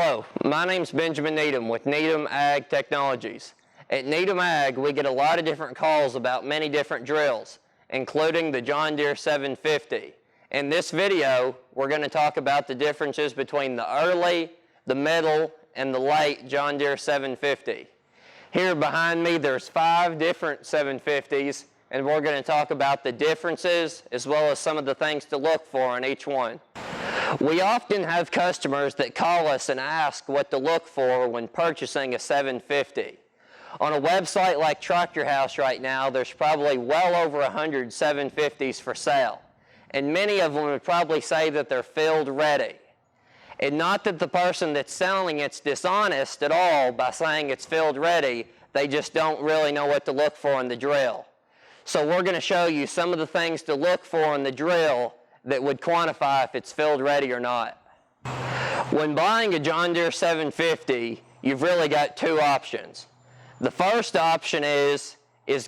Hello, my name's Benjamin Needham with Needham Ag Technologies. At Needham Ag, we get a lot of different calls about many different drills, including the John Deere 750. In this video, we're going to talk about the differences between the early, the middle, and the late John Deere 750. Here behind me, there's 5 different 750s, and we're going to talk about the differences as well as some of the things to look for on each one. We often have customers that call us and ask what to look for when purchasing a 750. On a website like Tractor House right now, there's probably well over 100 750s for sale, and many of them would probably say that they're field ready. And not that the person that's selling it's dishonest at all by saying it's field ready, they just don't really know what to look for in the drill. So we're going to show you some of the things to look for in the drill that would quantify if it's field ready or not. When buying a John Deere 750, you've really got 2 options. The first option is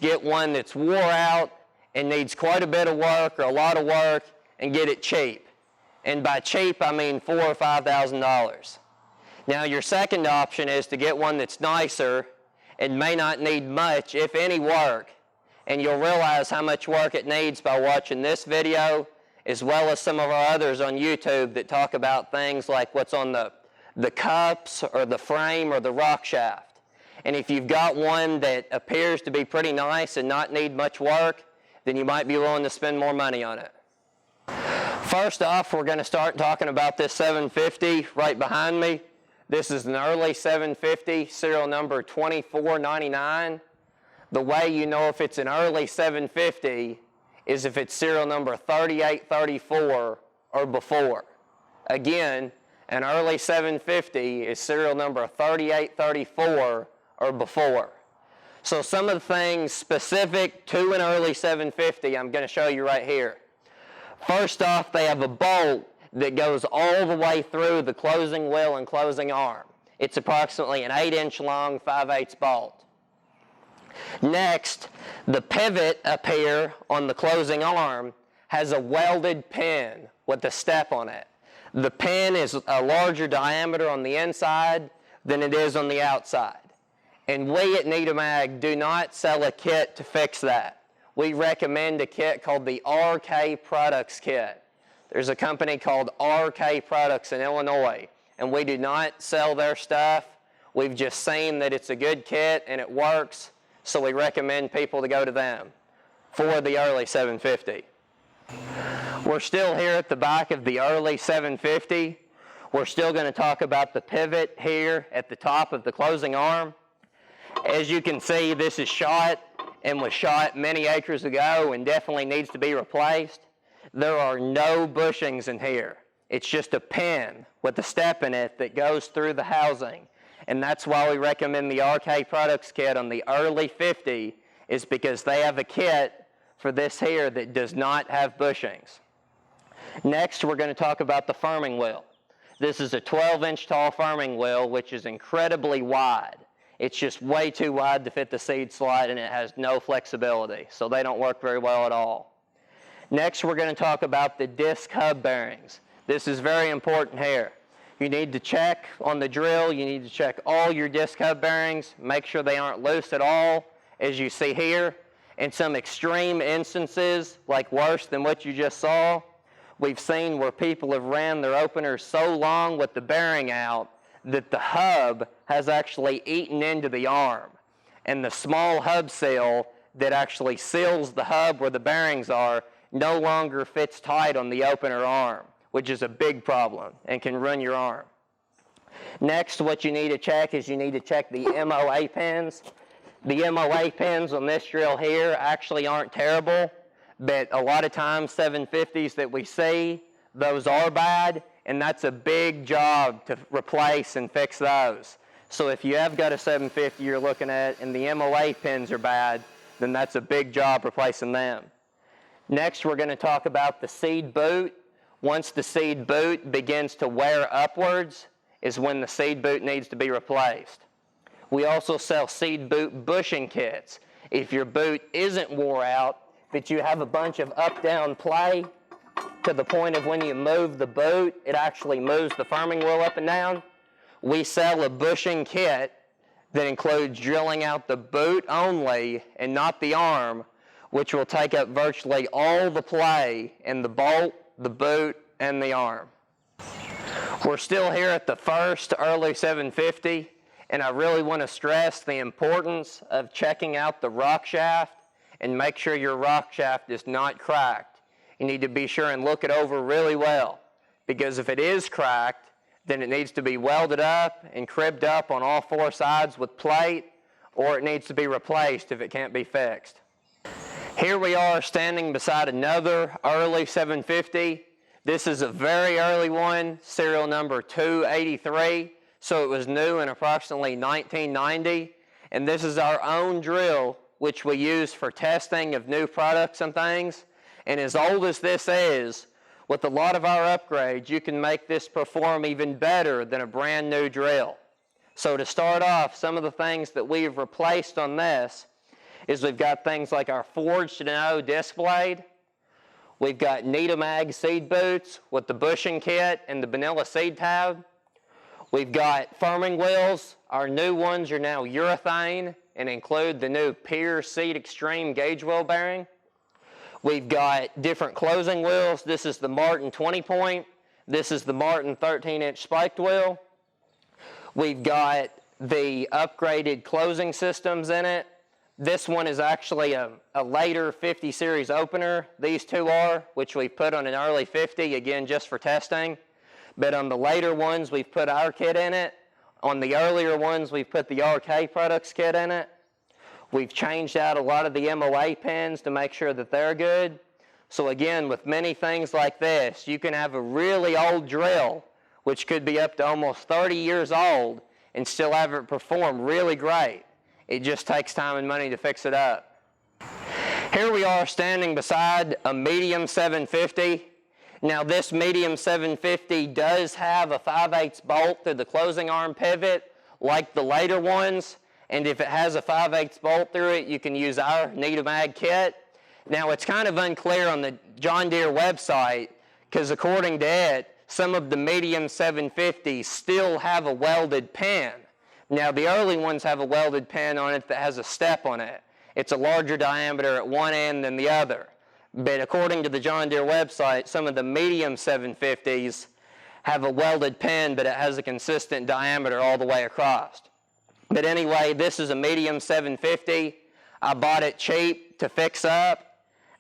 get one that's wore out and needs quite a bit of work or a lot of work and get it cheap. And by cheap, I mean $4,000 or $5,000. Now your second option is to get one that's nicer and may not need much, if any, work. And you'll realize how much work it needs by watching this video, as well as some of our others on YouTube that talk about things like what's on the cups or the frame or the rock shaft. And if you've got one that appears to be pretty nice and not need much work, then you might be willing to spend more money on it. First off, we're going to start talking about this 750 right behind me. This is an early 750, serial number 2499. The way you know if it's an early 750 is if it's serial number 3834 or before. Again, an early 750 is serial number 3834 or before. So some of the things specific to an early 750 I'm going to show you right here. First off, they have a bolt that goes all the way through the closing wheel and closing arm. It's approximately an 8-inch long 5/8 bolt. Next, the pivot up here on the closing arm has a welded pin with a step on it. The pin is a larger diameter on the inside than it is on the outside. And we at Needham Ag do not sell a kit to fix that. We recommend a kit called the RK Products Kit. There's a company called RK Products in Illinois, and we do not sell their stuff. We've just seen that it's a good kit and it works, so we recommend people to go to them for the early 750. We're still here at the back of the early 750. We're still going to talk about the pivot here at the top of the closing arm. As you can see, this is shot and was shot many acres ago and definitely needs to be replaced. There are no bushings in here. It's just a pin with a step in it that goes through the housing. And that's why we recommend the RK Products Kit on the early 50, is because they have a kit for this here that does not have bushings. Next, we're going to talk about the firming wheel. This is a 12-inch tall firming wheel, which is incredibly wide. It's just way too wide to fit the seed slide, and it has no flexibility, so they don't work very well at all. Next, we're going to talk about the disc hub bearings. This is very important here. You need to check on the drill, you need to check all your disc hub bearings, make sure they aren't loose at all, as you see here. In some extreme instances, like worse than what you just saw, we've seen where people have ran their openers so long with the bearing out that the hub has actually eaten into the arm. And the small hub seal that actually seals the hub where the bearings are no longer fits tight on the opener arm, which is a big problem and can ruin your arm. Next, what you need to check is you need to check the MOA pins. The MOA pins on this drill here actually aren't terrible, but a lot of times 750s that we see, those are bad, and that's a big job to replace and fix those. So if you have got a 750 you're looking at and the MOA pins are bad, then that's a big job replacing them. Next, we're going to talk about the seed boot. Once the seed boot begins to wear upwards is when the seed boot needs to be replaced. We also sell seed boot bushing kits. If your boot isn't wore out, but you have a bunch of up-down play to the point of when you move the boot, it actually moves the firming wheel up and down, we sell a bushing kit that includes drilling out the boot only and not the arm, which will take up virtually all the play in the bolt, the boot, and the arm. We're still here at the first early 750, and I really want to stress the importance of checking out the rock shaft and make sure your rock shaft is not cracked. You need to be sure and look it over really well, because if it is cracked, then it needs to be welded up and cribbed up on all four sides with plate, or it needs to be replaced if it can't be fixed. Here we are standing beside another early 750. This is a very early one, serial number 283, so it was new in approximately 1990. And this is our own drill, which we use for testing of new products and things. And as old as this is, with a lot of our upgrades, you can make this perform even better than a brand new drill. So to start off, some of the things that we've replaced on this is we've got things like our forged to no disc blade. We've got Needham Ag seed boots with the bushing kit and the vanilla seed tab. We've got firming wheels. Our new ones are now urethane and include the new Pier Seed Extreme gauge wheel bearing. We've got different closing wheels. This is the Martin 20 point. This is the Martin 13-inch spiked wheel. We've got the upgraded closing systems in it. This one is actually a later 50 series opener. These two are, which we put on an early 50, again, just for testing. But on the later ones, we've put our kit in it. On the earlier ones, we've put the RK Products kit in it. We've changed out a lot of the Moa pins to make sure that they're good. So again, with many things like this, you can have a really old drill, which could be up to almost 30 years old, and still have it perform really great. It just takes time and money to fix it up. Here we are standing beside a medium 750. Now this medium 750 does have a 5/8 bolt through the closing arm pivot, like the later ones. And if it has a 5/8 bolt through it, you can use our Needham Ag kit. Now it's kind of unclear on the John Deere website, because according to it, some of the medium 750s still have a welded pin. Now the early ones have a welded pin on it that has a step on it. It's a larger diameter at one end than the other. But according to the John Deere website, some of the medium 750s have a welded pin, but it has a consistent diameter all the way across. But anyway, this is a medium 750. I bought it cheap to fix up,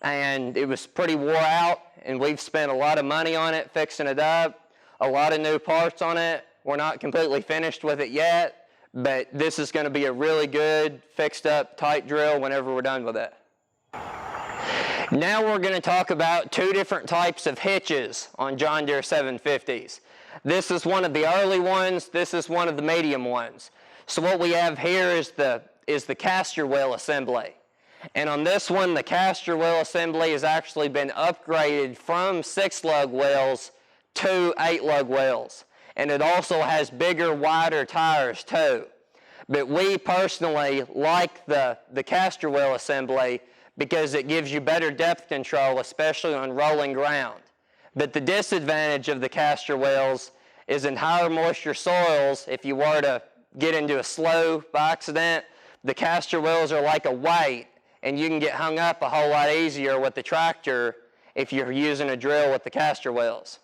and it was pretty wore out, and we've spent a lot of money on it fixing it up, a lot of new parts on it. We're not completely finished with it yet, but this is going to be a really good, fixed up, tight drill whenever we're done with it. Now we're going to talk about two different types of hitches on John Deere 750s. This is one of the early ones, this is one of the medium ones. So what we have here is the caster wheel assembly. And on this one, the caster wheel assembly has actually been upgraded from 6-lug wheels to 8-lug wheels. And it also has bigger, wider tires too. But we personally like the caster wheel assembly because it gives you better depth control, especially on rolling ground. But the disadvantage of the caster wheels is in higher moisture soils. If you were to get into a slough by accident, the caster wheels are like a weight, and you can get hung up a whole lot easier with the tractor if you're using a drill with the caster wheels.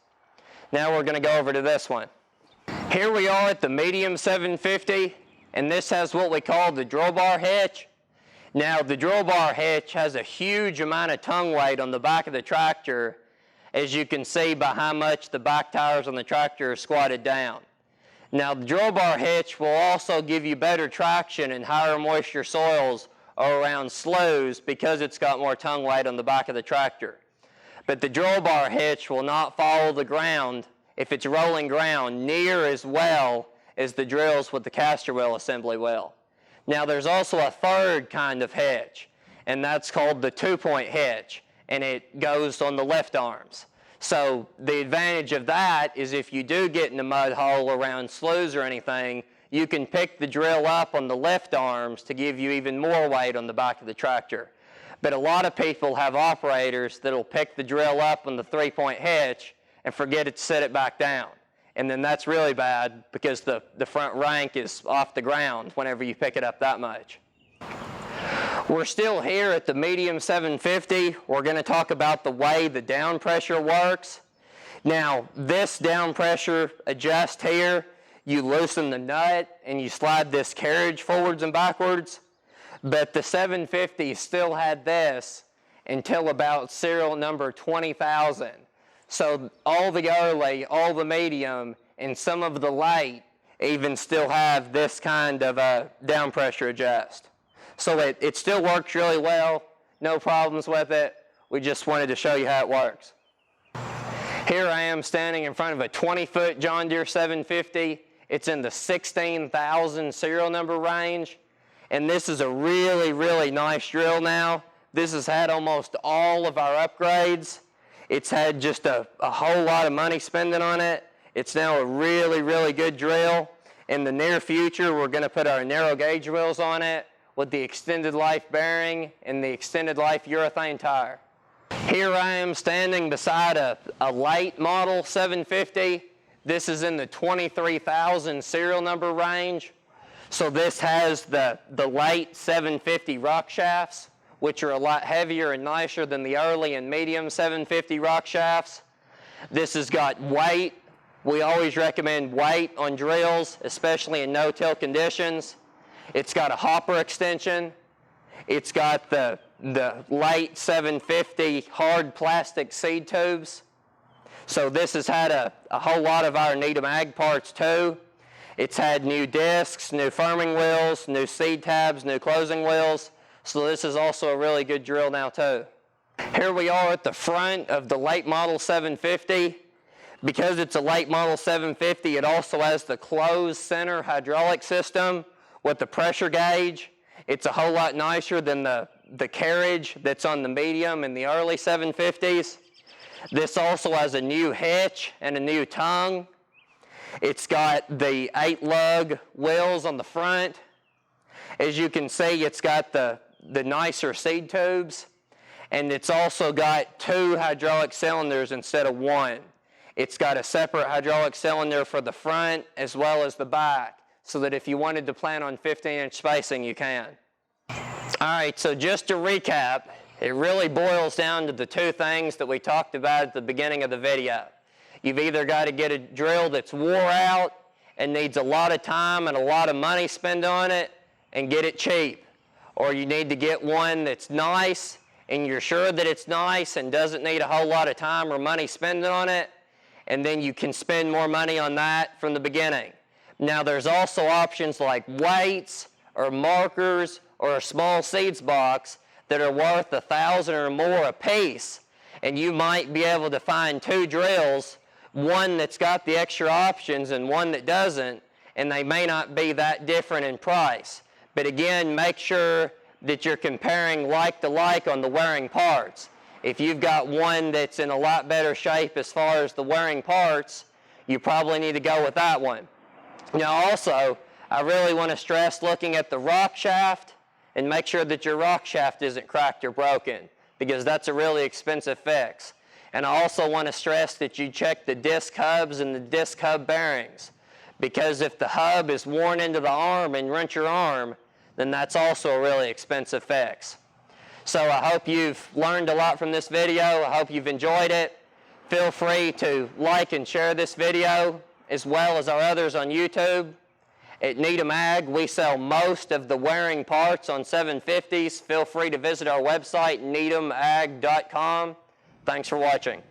Now we're going to go over to this one. Here we are at the medium 750, and this has what we call the drill bar hitch. Now the drill bar hitch has a huge amount of tongue weight on the back of the tractor, as you can see by how much the back tires on the tractor are squatted down. Now the drill bar hitch will also give you better traction in higher moisture soils or around sloughs because it's got more tongue weight on the back of the tractor. But the drill bar hitch will not follow the ground, if it's rolling ground, near as well as the drills with the caster wheel assembly will. Now there's also a third kind of hitch, and that's called the 2-point hitch, and it goes on the left arms. So the advantage of that is if you do get in a mud hole around sloughs or anything, you can pick the drill up on the left arms to give you even more weight on the back of the tractor. But a lot of people have operators that'll pick the drill up on the 3-point hitch and forget to set it back down. and then that's really bad because the front rank is off the ground whenever you pick it up that much. We're still here at the medium 750. We're going to talk about the way the down pressure works. Now, this down pressure adjust here, you loosen the nut and you slide this carriage forwards and backwards, but the 750 still had this until about serial number 20,000. So all the early, all the medium, and some of the late even still have this kind of a down pressure adjust. So it still works really well, no problems with it. We just wanted to show you how it works. Here I am standing in front of a 20-foot John Deere 750. It's in the 16,000 serial number range. And this is a really, really nice drill now. This has had almost all of our upgrades. It's had just a whole lot of money spending on it. It's now a really, really good drill. In the near future, we're going to put our narrow gauge wheels on it with the extended life bearing and the extended life urethane tire. Here I am standing beside a late model 750. This is in the 23,000 serial number range. So this has the late 750 rock shafts, which are a lot heavier and nicer than the early and medium 750 rock shafts. This has got weight. We always recommend weight on drills, especially in no-till conditions. It's got a hopper extension. It's got the late 750 hard plastic seed tubes. So this has had a whole lot of our Needham Ag parts too. It's had new discs, new firming wheels, new seed tabs, new closing wheels. So this is also a really good drill now too. Here we are at the front of the late model 750. Because it's a late model 750, it also has the closed center hydraulic system with the pressure gauge. It's a whole lot nicer than the carriage that's on the medium and the early 750s. This also has a new hitch and a new tongue. It's got the 8-lug wheels on the front. As you can see, it's got the nicer seed tubes, and it's also got 2 hydraulic cylinders instead of 1. It's got a separate hydraulic cylinder for the front as well as the back, so that if you wanted to plan on 15-inch spacing, you can. All right, so just to recap, it really boils down to the 2 things that we talked about at the beginning of the video. You've either got to get a drill that's wore out and needs a lot of time and a lot of money spent on it and get it cheap. Or you need to get one that's nice and you're sure that it's nice and doesn't need a whole lot of time or money spent on it, and then you can spend more money on that from the beginning. Now there's also options like weights or markers or a small seeds box that are worth $1,000 or more a piece, and you might be able to find 2 drills, one that's got the extra options and one that doesn't, and they may not be that different in price. But again, make sure that you're comparing like to like on the wearing parts. If you've got one that's in a lot better shape as far as the wearing parts, you probably need to go with that one. Now also, I really want to stress looking at the rock shaft and make sure that your rock shaft isn't cracked or broken, because that's a really expensive fix. And I also want to stress that you check the disc hubs and the disc hub bearings, because if the hub is worn into the arm and rent your arm, then that's also a really expensive fix. So I hope you've learned a lot from this video. I hope you've enjoyed it. Feel free to like and share this video, as well as our others on YouTube. At Needham Ag, we sell most of the wearing parts on 750s. Feel free to visit our website, needhamag.com. Thanks for watching.